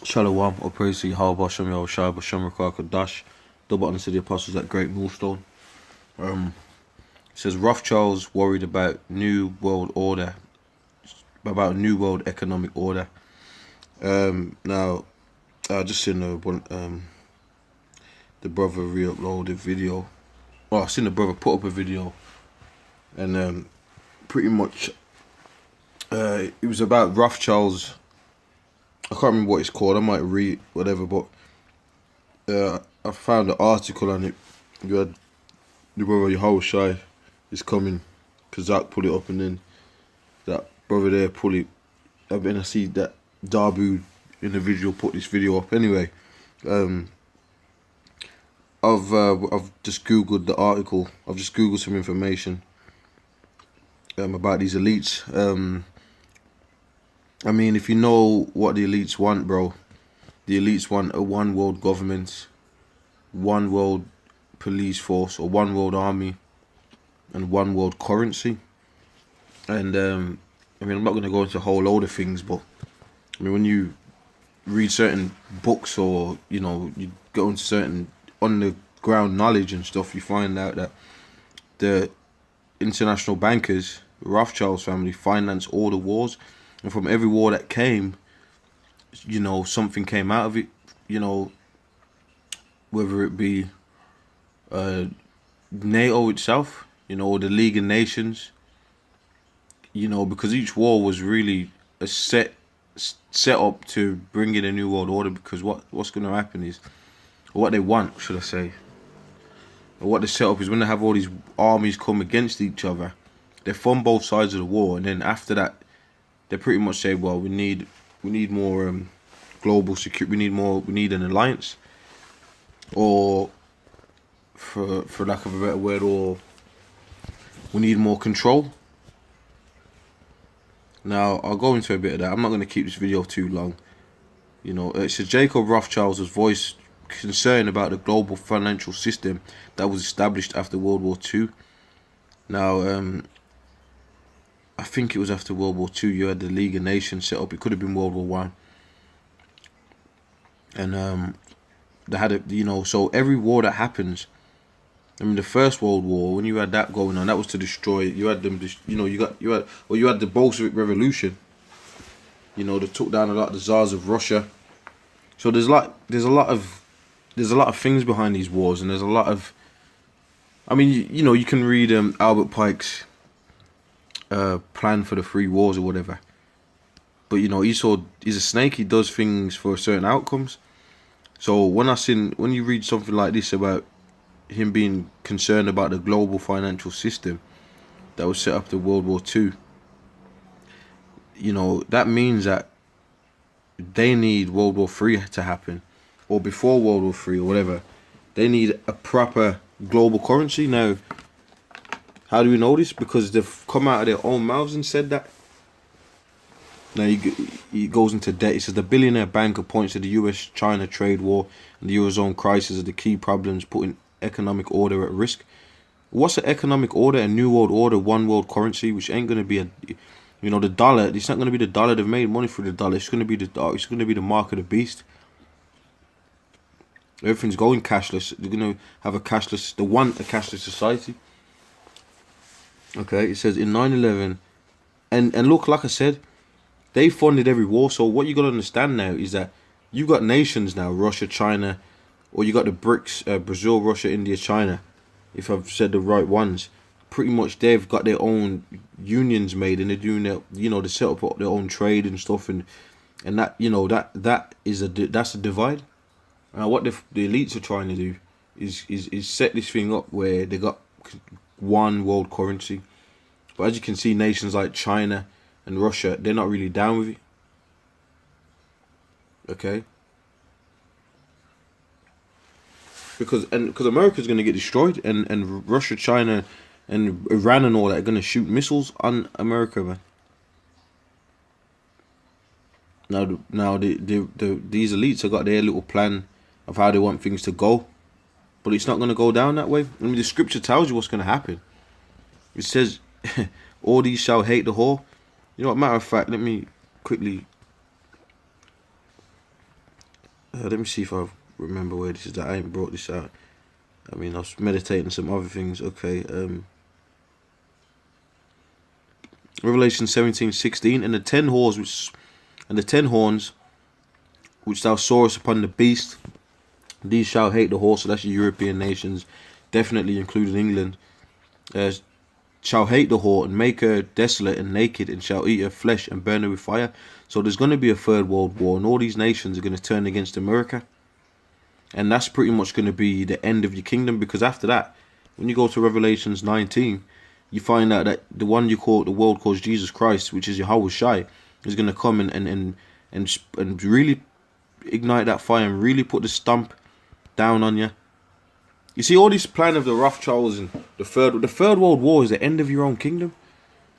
Shalom, or praise to Yahweh, Shem Yahushua, B'Shem Rakah double honor to the apostles at GreatMillStone. It says Rothschilds worried about New World Order, about New World Economic Order. Now, I just seen the brother re-upload a video. Well, I seen the brother put up a video, and pretty much it was about Rothschilds. I can't remember what it's called. I might read whatever, but I found an article on it. You had the brother Yahushua is coming. Kazak put it up, and then that brother there put it. I mean, I see that Darbu individual put this video up. Anyway, I've just googled the article. I've just googled some information about these elites. I mean, if you know what the elites want, bro, the elites want a one world government, one world police force, or one world army, and one world currency. And I mean, I'm not going to go into a whole load of things, but I mean, when you read certain books, or you know, you go into certain on the ground knowledge and stuff, you find out that the international bankers, Rothschild's family, finance all the wars. And from every war that came, you know, something came out of it, you know, whether it be NATO itself, you know, or the League of Nations, you know, because each war was really a set up to bring in a new world order. Because what's going to happen is, or what they want, should I say, or what they set up is, when they have all these armies come against each other, they fund both sides of the war, and then after that, they pretty much say, well, we need more global security. We need an alliance, or for lack of a better word, or we need more control. Now, I'll go into a bit of that. I'm not going to keep this video too long. You know, it says Jacob Rothschild has voiced concern about the global financial system that was established after World War II. Now, I think it was after World War II. You had the League of Nations set up. It could have been World War One. And they had it, you know. So every war that happens, I mean, the First World War, when you had that going on, that was to destroy. You had them, you know, you had the Bolshevik Revolution. You know, they took down a lot of the Tsars of Russia. So there's a lot of things behind these wars, and there's a lot of. I mean, you know, you can read Albert Pike's plan for the 3 wars or whatever, but you know, he's a snake. He does things for certain outcomes. So when you read something like this about him being concerned about the global financial system that was set up to World War II, you know, that means that they need World War III to happen, or before World War III or whatever. They need a proper global currency. Now, how do we know this? Because they've come out of their own mouths and said that. Now he goes into debt. He says the billionaire banker points to the US-China trade war and the Eurozone crisis as the key problems putting economic order at risk. What's an economic order? A new world order, one world currency, which ain't going to be you know, the dollar. It's not going to be the dollar. They've made money through the dollar. It's going to be the mark of the beast. Everything's going cashless. They're going to have a cashless. They want a cashless society. Okay, it says in 9/11, and look, like I said, they funded every war. So what you got to understand now is that you got nations now, Russia, China, or you got the BRICS, Brazil, Russia, India, China. If I've said the right ones, pretty much they've got their own unions made, and they're doing their, you know, they set up their own trade and stuff, and that, you know, that's a divide. Now what the elites are trying to do is set this thing up where they got one world currency. But as you can see, nations like China and Russia, they're not really down with it. Okay? Because America's going to get destroyed, and Russia, China, and Iran and all that are going to shoot missiles on America, man. Now these elites have got their little plan of how they want things to go. But it's not going to go down that way. I mean, the scripture tells you what's going to happen. It says, all these shall hate the whore. You know what, matter of fact, let me quickly Let me see if I remember where this is at. I ain't brought this out. I mean, I was meditating some other things. Okay. Revelation 17:16, and the 10 horns which thou sawest upon the beast, these shall hate the horse. So that's the European nations, definitely including England. Shall hate the whore, and make her desolate and naked, and shall eat her flesh and burn her with fire. So there's going to be a third world war, and all these nations are going to turn against America. And that's pretty much going to be the end of your kingdom, because after that, when you go to Revelations 19, you find out that the one the world calls Jesus Christ, which is Yahweh Shai, is going to come and really ignite that fire and really put the stump down on you. You see, all this plan of the Rothschilds and the third world war is the end of your own kingdom.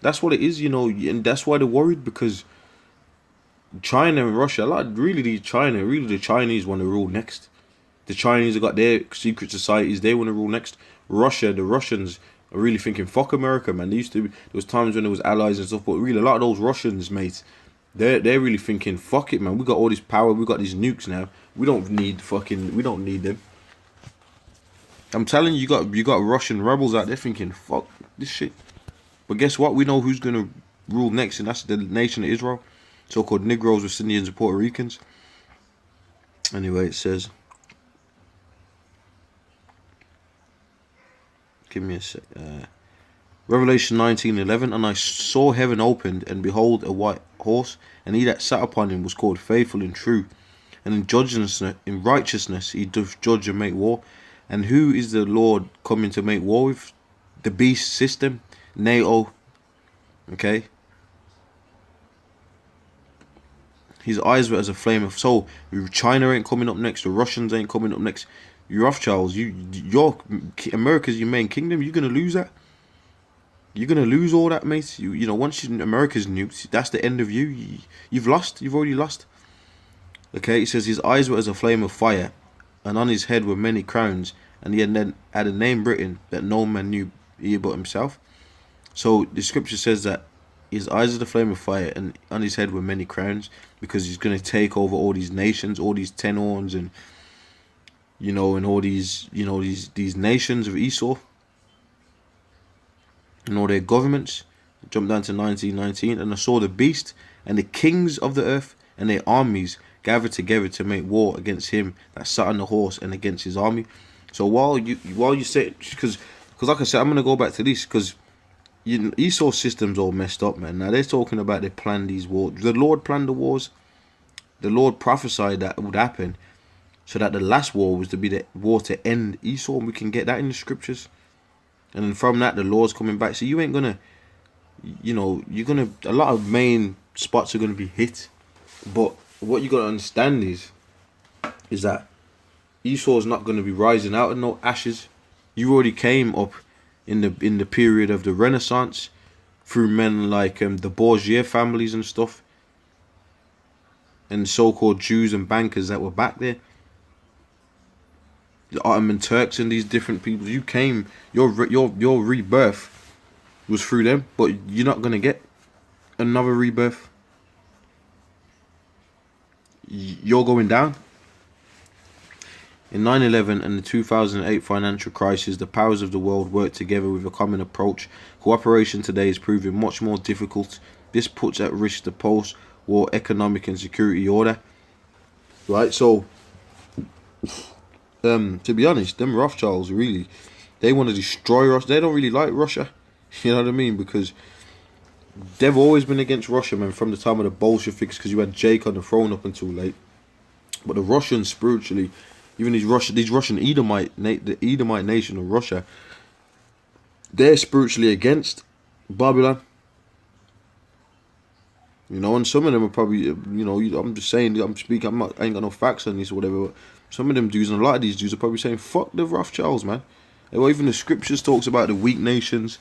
That's what it is, you know, and that's why they're worried, because China and Russia, the Chinese want to rule next. The Chinese have got their secret societies, they want to rule next. The Russians are really thinking, fuck America, man. There was times when there was allies and stuff, but really a lot of those Russians, mates, they're really thinking, fuck it, man. We got all this power, we got these nukes now. We don't need them. I'm telling you, you got Russian rebels out there thinking, fuck this shit. But guess what? We know who's going to rule next, and that's the nation of Israel. So-called Negroes, West Indians, and Puerto Ricans. Anyway, it says, give me a sec. Revelation 19:11, and I saw heaven opened, and behold, a white horse, and he that sat upon him was called Faithful and True, and in righteousness he doth judge and make war. And who is the Lord coming to make war with? The beast system, NATO. Okay. His eyes were as a flame of soul. China ain't coming up next. The Russians ain't coming up next. You Rothschilds, America's your main kingdom. You're gonna lose that. You're gonna lose all that, mate. You know, once America's nuked, that's the end of you. You've lost. You've already lost. Okay. It says his eyes were as a flame of fire, and on his head were many crowns, and he had a name written that no man knew he but himself. So the scripture says that his eyes are the flame of fire, and on his head were many crowns, because he's going to take over all these nations, all these 10 horns, and and all these these nations of Esau, and all their governments. Jump down to 19:19, and I saw the beast and the kings of the earth and their armies gathered together to make war against him that sat on the horse and against his army. So while you say, because like I said, I'm gonna go back to this, because Esau's system's all messed up, man. Now they're talking about they planned these wars. The Lord planned the wars. The Lord prophesied that it would happen, so that the last war was to be the war to end Esau, and we can get that in the scriptures. And then from that, the Lord's coming back. So you ain't gonna, a lot of main spots are gonna be hit, but what you gotta understand is that Esau's not gonna be rising out of no ashes. You already came up in the period of the Renaissance through men like the Borgia families and stuff, and so-called Jews and bankers that were back there, the Ottoman Turks and these different people. You came, your rebirth was through them, but you're not gonna get another rebirth. You're going down. In 9/11 and the 2008 financial crisis, the powers of the world worked together with a common approach. Cooperation today is proving much more difficult. This puts at risk the post-war economic and security order. Right, so to be honest, them Rothschilds really, they want to destroy us. They don't really like Russia. You know what I mean? Because they've always been against Russia, man, from the time of the Bolsheviks, because you had Jake on the throne up until late. But the Russians spiritually, even these Russian the Edomite nation of Russia, they're spiritually against Babylon. And some of them are probably, I'm just saying, I ain't got no facts on this or whatever, but some of them dudes, and a lot of these dudes are probably saying, fuck the Rothschilds, man. Well, even the scriptures talks about the weak nations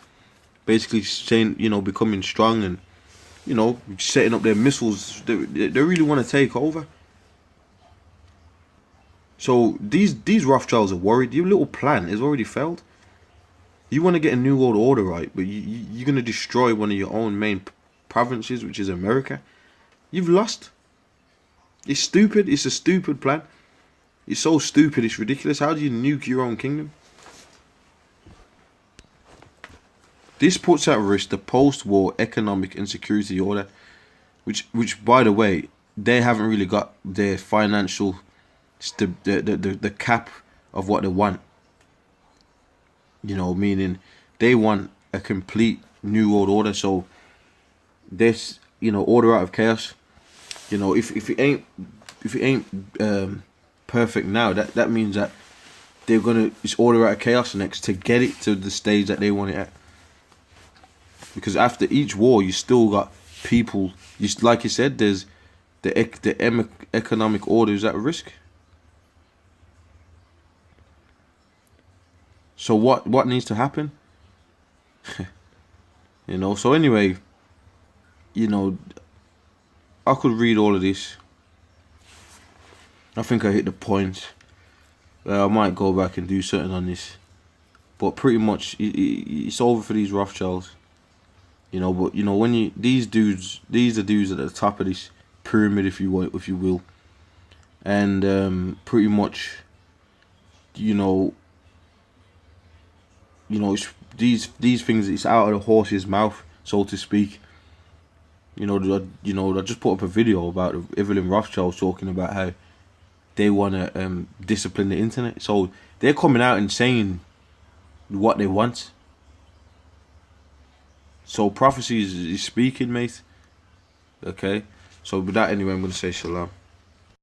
basically saying, becoming strong and, setting up their missiles. They really want to take over. So these Rothschilds are worried. Your little plan has already failed. You want to get a new world order, right? But you're going to destroy one of your own main provinces, which is America. You've lost. It's stupid. It's a stupid plan. It's so stupid, it's ridiculous. How do you nuke your own kingdom? This puts at risk the post-war economic and security order, which by the way, they haven't really got their financial, the cap of what they want. You know, meaning they want a complete new world order. So this, you know, order out of chaos. You know, if it ain't perfect now, that means that it's order out of chaos next to get it to the stage that they want it at. Because after each war, you still got people. Like you said, there's the economic order is at risk. So what needs to happen? You know. So anyway, you know, I could read all of this. I think I hit the point. I might go back and do something on this, but pretty much it's over for these Rothschilds. You know, but you know, when these are dudes at the top of this pyramid, if you will, and pretty much, you know, it's these things. It's out of the horse's mouth, so to speak. You know, I just put up a video about Evelyn Rothschild talking about how they want to discipline the internet. So they're coming out and saying what they want. So prophecy is speaking, mate. Okay. So with that, anyway, I'm going to say shalom.